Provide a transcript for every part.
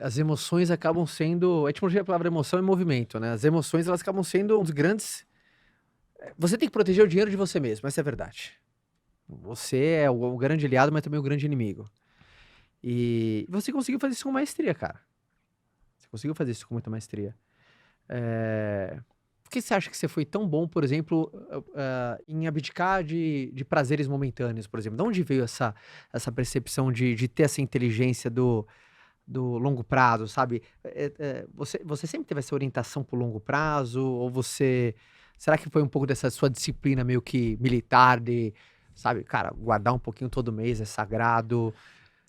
As emoções acabam sendo, a etimologia da palavra emoção é movimento, né? As emoções, elas acabam sendo um dos grandes. Você tem que proteger o dinheiro de você mesmo, essa é a verdade. Você é o grande aliado, mas também o grande inimigo. E você conseguiu fazer isso com maestria, cara. Você conseguiu fazer isso com muita maestria. Por que você acha que você foi tão bom, por exemplo, em abdicar de prazeres momentâneos, por exemplo? De onde veio essa percepção de ter essa inteligência do longo prazo, sabe? Você sempre teve essa orientação pro longo prazo? Ou você. Será que foi um pouco dessa sua disciplina meio que militar de, sabe, cara, guardar um pouquinho todo mês é sagrado?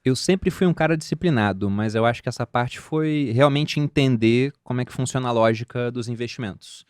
Eu sempre fui um cara disciplinado, mas eu acho que essa parte foi realmente entender como é que funciona a lógica dos investimentos.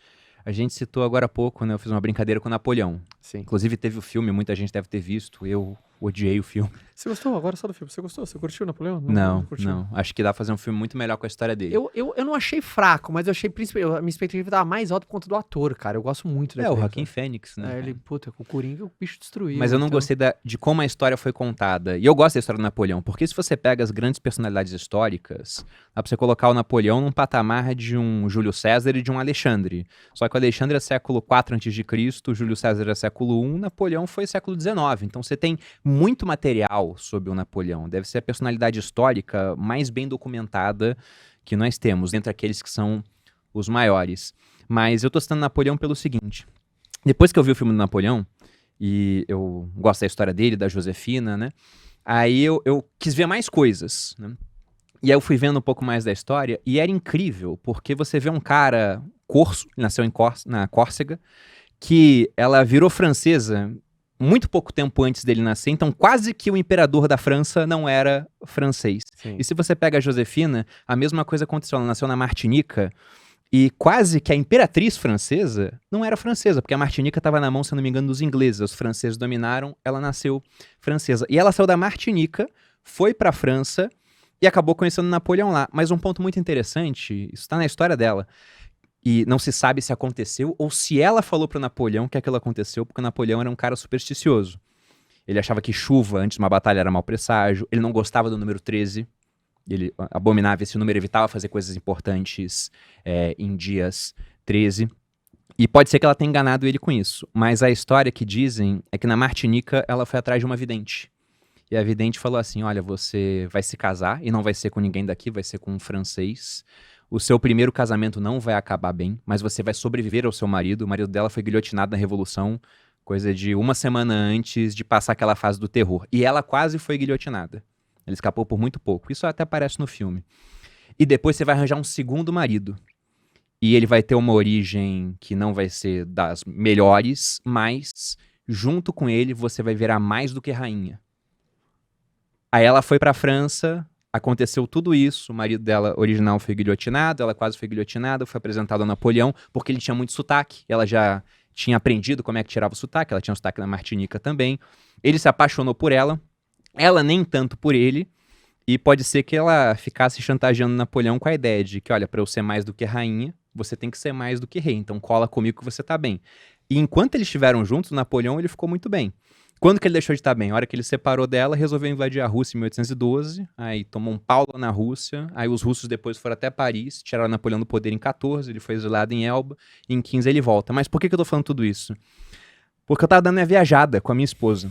A gente citou agora há pouco, né? Eu fiz uma brincadeira com o Napoleão. Sim. Inclusive teve o filme, muita gente deve ter visto. Eu odiei o filme. Você gostou agora só do filme? Você gostou? Você curtiu o Napoleão? Não, curtiu. não. Acho que dá pra fazer um filme muito melhor com a história dele. Eu não achei fraco, mas eu achei principalmente. A minha expectativa tava mais alta por conta do ator, cara. Eu gosto muito É, daquele o ator. Joaquin Phoenix, né? Ele, puta, com o Coringa o bicho destruiu. Mas eu não então. gostei de como a história foi contada. E eu gosto da história do Napoleão, porque se você pega as grandes personalidades históricas, dá pra você colocar o Napoleão num patamar de um Júlio César e de um Alexandre. Só que o Alexandre é século IV a.C., o Júlio César é século I, Napoleão foi século XIX. Então você tem muito material sobre o Napoleão. Deve ser a personalidade histórica mais bem documentada que nós temos, entre aqueles que são os maiores. Mas eu tô citando Napoleão pelo seguinte. Depois que eu vi o filme do Napoleão, e eu gosto da história dele, da Josefina, né? Aí eu quis ver mais coisas, né? E aí eu fui vendo um pouco mais da história, e era incrível, porque você vê um cara corso, nasceu na Córcega, que ela virou francesa muito pouco tempo antes dele nascer, então quase que o imperador da França não era francês. Sim. E se você pega a Josefina, a mesma coisa aconteceu, ela nasceu na Martinica, e quase que a imperatriz francesa não era francesa, porque a Martinica estava na mão, se não me engano, dos ingleses. Os franceses dominaram, ela nasceu francesa. E ela saiu da Martinica, foi para a França e acabou conhecendo Napoleão lá. Mas um ponto muito interessante, isso está na história dela, e não se sabe se aconteceu ou se ela falou para Napoleão que aquilo aconteceu, porque Napoleão era um cara supersticioso. Ele achava que chuva antes de uma batalha era mau presságio, ele não gostava do número 13, ele abominava esse número, evitava fazer coisas importantes em dias 13. E pode ser que ela tenha enganado ele com isso. Mas a história que dizem é que na Martinica ela foi atrás de uma vidente. E a vidente falou assim, olha, você vai se casar e não vai ser com ninguém daqui, vai ser com um francês. O seu primeiro casamento não vai acabar bem, mas você vai sobreviver ao seu marido. O marido dela foi guilhotinado na Revolução, coisa de uma semana antes de passar aquela fase do terror. E ela quase foi guilhotinada. Ele escapou por muito pouco. Isso até aparece no filme. E depois você vai arranjar um segundo marido. E ele vai ter uma origem que não vai ser das melhores, mas junto com ele você vai virar mais do que rainha. Aí ela foi pra França, aconteceu tudo isso, o marido dela original foi guilhotinado, ela quase foi guilhotinada, foi apresentado a Napoleão, porque ele tinha muito sotaque, ela já tinha aprendido como é que tirava o sotaque, ela tinha um sotaque na Martinica também. Ele se apaixonou por ela nem tanto por ele, e pode ser que ela ficasse chantageando Napoleão com a ideia de que, olha, pra eu ser mais do que rainha, você tem que ser mais do que rei, então cola comigo que você tá bem. E enquanto eles estiveram juntos, Napoleão ele ficou muito bem. Quando que ele deixou de estar bem? A hora que ele separou dela, resolveu invadir a Rússia em 1812, aí tomou um pau lá na Rússia, aí os russos depois foram até Paris, tiraram Napoleão do poder em 14, ele foi exilado em Elba, e em 15 ele volta. Mas por que eu tô falando tudo isso? Porque eu tava dando minha viajada com a minha esposa.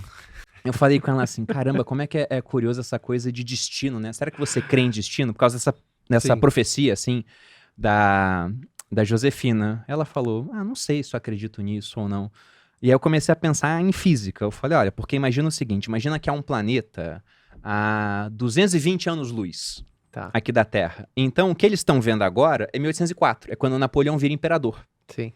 Eu falei com ela assim, caramba, como é que é curioso essa coisa de destino, né? Será que você crê em destino? Por causa dessa profecia, assim, da Josefina. Ela falou, não sei se eu acredito nisso ou não. E aí eu comecei a pensar em física. Eu falei, olha, porque imagina o seguinte, imagina que há um planeta a 220 anos-luz aqui da Terra. Então, o que eles estão vendo agora é 1804, é quando Napoleão vira imperador. Sim.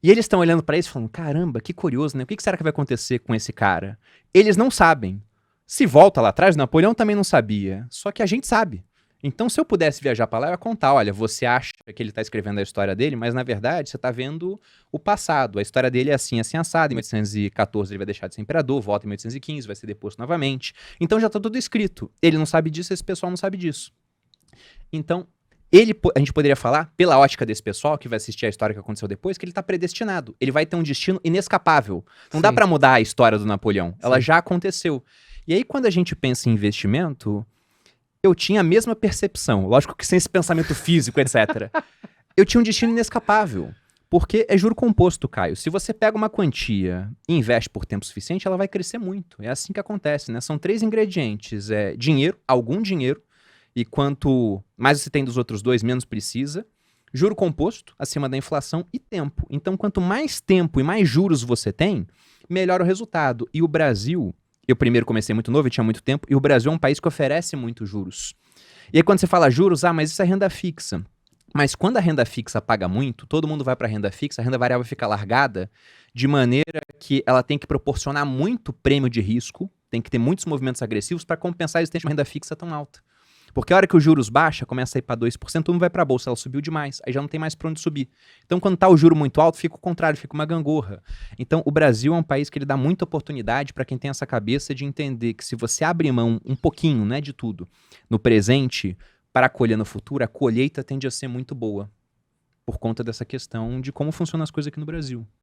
E eles estão olhando pra isso e falando, caramba, que curioso, né? O que será que vai acontecer com esse cara? Eles não sabem. Se volta lá atrás, Napoleão também não sabia. Só que a gente sabe. Então, se eu pudesse viajar pra lá, eu ia contar, olha, você acha que ele tá escrevendo a história dele, mas na verdade você tá vendo o passado. A história dele é assim, assim, assado. Em 1814 ele vai deixar de ser imperador, volta em 1815, vai ser deposto novamente. Então já tá tudo escrito. Ele não sabe disso, esse pessoal não sabe disso. Então, a gente poderia falar, pela ótica desse pessoal que vai assistir a história que aconteceu depois, que ele tá predestinado. Ele vai ter um destino inescapável. Não dá pra mudar a história do Napoleão. Ela já aconteceu. E aí, quando a gente pensa em investimento, eu tinha a mesma percepção. Lógico que sem esse pensamento físico, etc. Eu tinha um destino inescapável. Porque é juro composto, Caio. Se você pega uma quantia e investe por tempo suficiente, ela vai crescer muito. É assim que acontece, né? São 3 ingredientes. É dinheiro, algum dinheiro. E quanto mais você tem dos outros 2, menos precisa. Juro composto, acima da inflação, e tempo. Então, quanto mais tempo e mais juros você tem, melhor o resultado. E o Brasil, eu primeiro comecei muito novo, eu tinha muito tempo, e o Brasil é um país que oferece muito juros. E aí quando você fala juros, mas isso é renda fixa. Mas quando a renda fixa paga muito, todo mundo vai para a renda fixa, a renda variável fica largada, de maneira que ela tem que proporcionar muito prêmio de risco, tem que ter muitos movimentos agressivos para compensar a existência de uma renda fixa tão alta. Porque a hora que os juros baixa, começa a ir para 2%, todo mundo vai para a bolsa, ela subiu demais, aí já não tem mais para onde subir. Então, quando está o juro muito alto, fica o contrário, fica uma gangorra. Então, o Brasil é um país que ele dá muita oportunidade para quem tem essa cabeça de entender que se você abrir mão um pouquinho, não é de tudo, no presente, para colher no futuro, a colheita tende a ser muito boa. Por conta dessa questão de como funcionam as coisas aqui no Brasil.